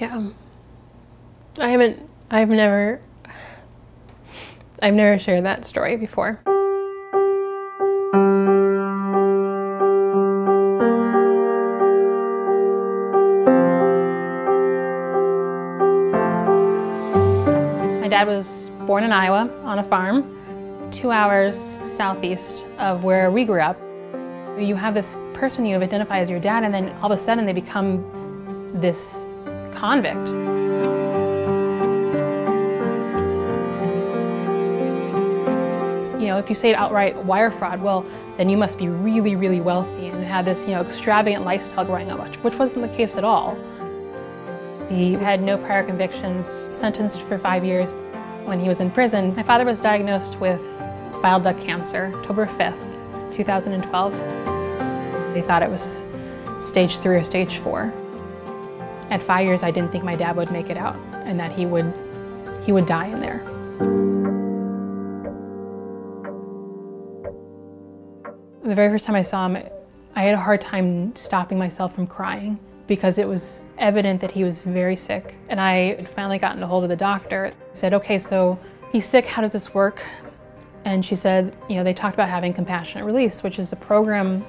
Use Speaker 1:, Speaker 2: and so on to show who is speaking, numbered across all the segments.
Speaker 1: Yeah. I've never shared that story before. My dad was born in Iowa on a farm, 2 hours southeast of where we grew up. You have this person you identify as your dad, and then all of a sudden they become this convict. You know, if you say it outright wire fraud, well, then you must be really, really wealthy and had this, extravagant lifestyle growing up, which wasn't the case at all. He had no prior convictions, sentenced for 5 years. When he was in prison, my father was diagnosed with bile duct cancer, October 5th, 2012. They thought it was stage 3 or stage 4. At 5 years, I didn't think my dad would make it out and that he would die in there. The very first time I saw him, I had a hard time stopping myself from crying because it was evident that he was very sick. And I had finally gotten a hold of the doctor. I said, okay, so he's sick, how does this work? And she said, they talked about having compassionate release, which is a program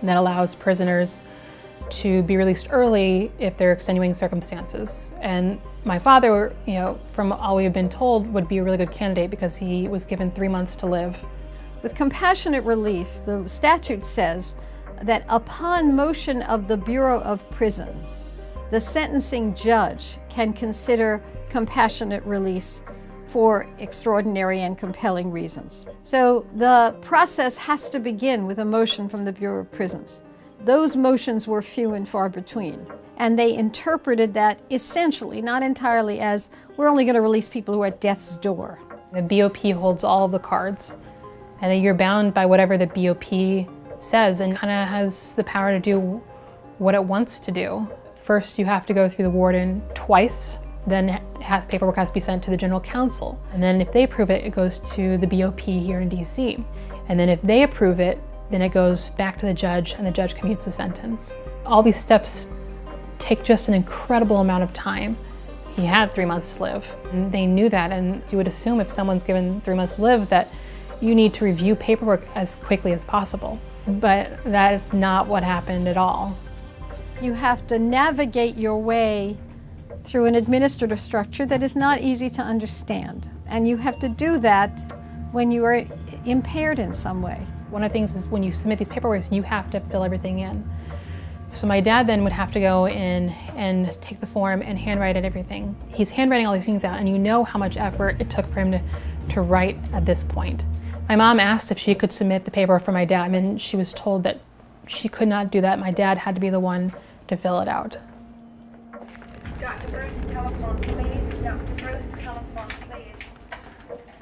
Speaker 1: that allows prisoners to be released early if there are extenuating circumstances. And my father, from all we've been told, would be a really good candidate because he was given 3 months to live.
Speaker 2: With compassionate release, the statute says that upon motion of the Bureau of Prisons, the sentencing judge can consider compassionate release for extraordinary and compelling reasons. So the process has to begin with a motion from the Bureau of Prisons. Those motions were few and far between, and they interpreted that essentially, not entirely, as we're only going to release people who are at death's door.
Speaker 1: The B.O.P holds all of the cards, and you're bound by whatever the B.O.P says and kind of has the power to do what it wants to do. First, you have to go through the warden twice, then paperwork has to be sent to the general counsel. And then if they approve it, it goes to the B.O.P here in D.C. And then if they approve it, then it goes back to the judge and the judge commutes the sentence. All these steps take just an incredible amount of time. He had 3 months to live, and they knew that, and you would assume if someone's given 3 months to live that you need to review paperwork as quickly as possible. But that is not what happened at all.
Speaker 2: You have to navigate your way through an administrative structure that is not easy to understand. And you have to do that when you are impaired in some way.
Speaker 1: One of the things is when you submit these paperwork, you have to fill everything in. So my dad then would have to go in and take the form and handwrite it, everything. He's handwriting all these things out, and you know how much effort it took for him to write at this point. My mom asked if she could submit the paperwork for my dad, and she was told that she could not do that. My dad had to be the one to fill it out.
Speaker 3: Dr. Bruce, telephone, please. Dr. Bruce, telephone, please.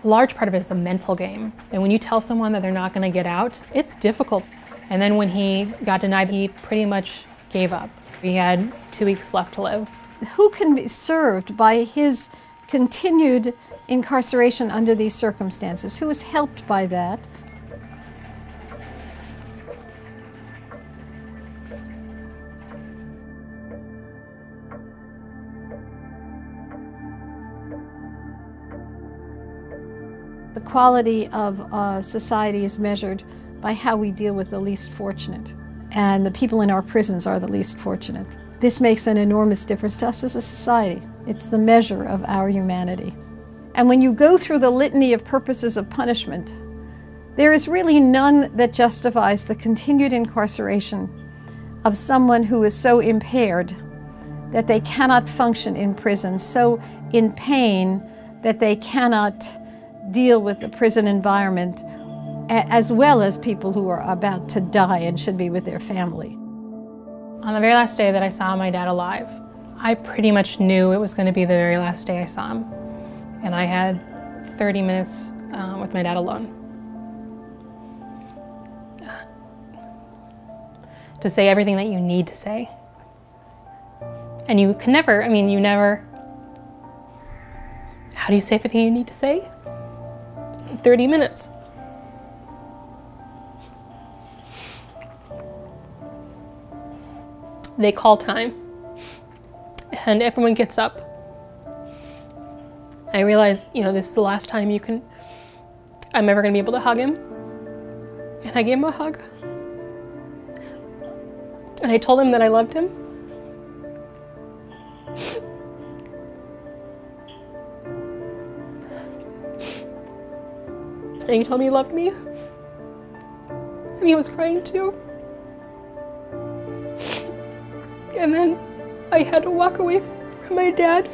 Speaker 1: A large part of it is a mental game. And when you tell someone that they're not going to get out, it's difficult. And then when he got denied, he pretty much gave up. He had 2 weeks left to live.
Speaker 2: Who can be served by his continued incarceration under these circumstances? Who is helped by that? The quality of society is measured by how we deal with the least fortunate. And the people in our prisons are the least fortunate. This makes an enormous difference to us as a society. It's the measure of our humanity. And when you go through the litany of purposes of punishment, there is really none that justifies the continued incarceration of someone who is so impaired that they cannot function in prison, so in pain that they cannot deal with the prison environment, as well as people who are about to die and should be with their family.
Speaker 1: On the very last day that I saw my dad alive, I pretty much knew it was going to be the very last day I saw him. And I had 30 minutes with my dad alone. To say everything that you need to say. And you can never, how do you say everything you need to say? In 30 minutes. They call time. and everyone gets up. I realized, you know, this is the last time I'm ever gonna be able to hug him. And I gave him a hug. And I told him that I loved him. And he told me he loved me. And he was crying too. And then I had to walk away from my dad.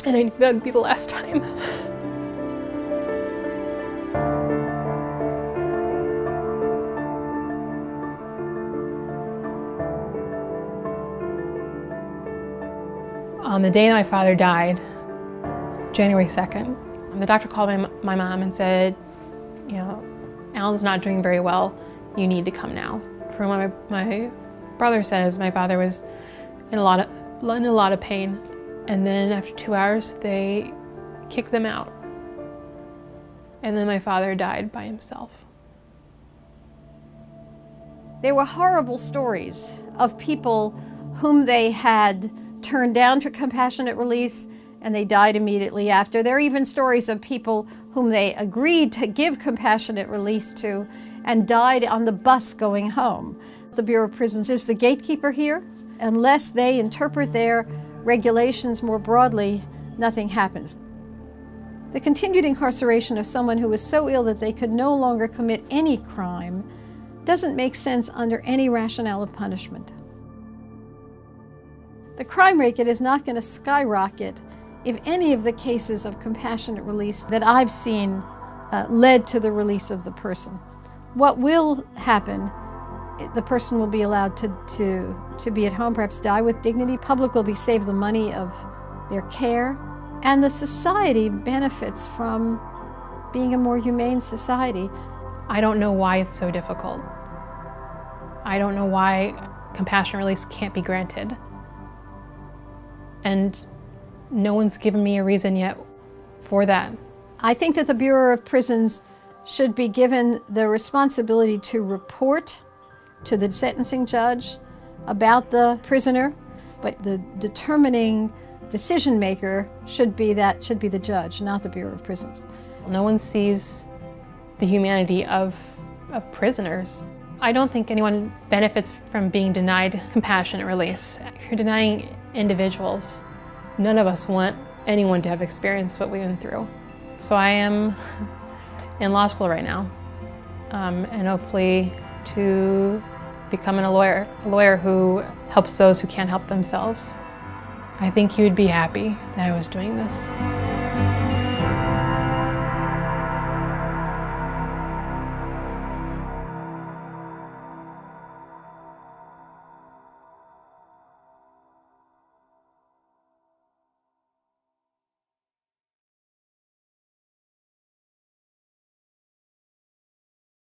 Speaker 1: And I knew that would be the last time. On the day that my father died, January 2nd, the doctor called my mom and said, you know, Alan's not doing very well. You need to come now. From what my brother says, my father was in a lot of pain. And then after 2 hours, they kicked them out. And then my father died by himself.
Speaker 2: There were horrible stories of people whom they had turned down for compassionate release and they died immediately after. There are even stories of people whom they agreed to give compassionate release to and died on the bus going home. The Bureau of Prisons is the gatekeeper here. Unless they interpret their regulations more broadly, nothing happens. The continued incarceration of someone who was so ill that they could no longer commit any crime doesn't make sense under any rationale of punishment. The crime rate is not going to skyrocket if any of the cases of compassionate release that I've seen led to the release of the person. What will happen, the person will be allowed to be at home, perhaps die with dignity. Public will be saved the money of their care. And the society benefits from being a more humane society.
Speaker 1: I don't know why it's so difficult. I don't know why compassionate release can't be granted. And no one's given me a reason yet for that.
Speaker 2: I think that the Bureau of Prisons should be given the responsibility to report to the sentencing judge about the prisoner, but the determining decision maker should be the judge, not the Bureau of Prisons.
Speaker 1: No one sees the humanity of prisoners. I don't think anyone benefits from being denied compassionate release. You're denying individuals. None of us want anyone to have experienced what we went through. So I am in law school right now, and hopefully to become a lawyer who helps those who can't help themselves. I think he would be happy that I was doing this.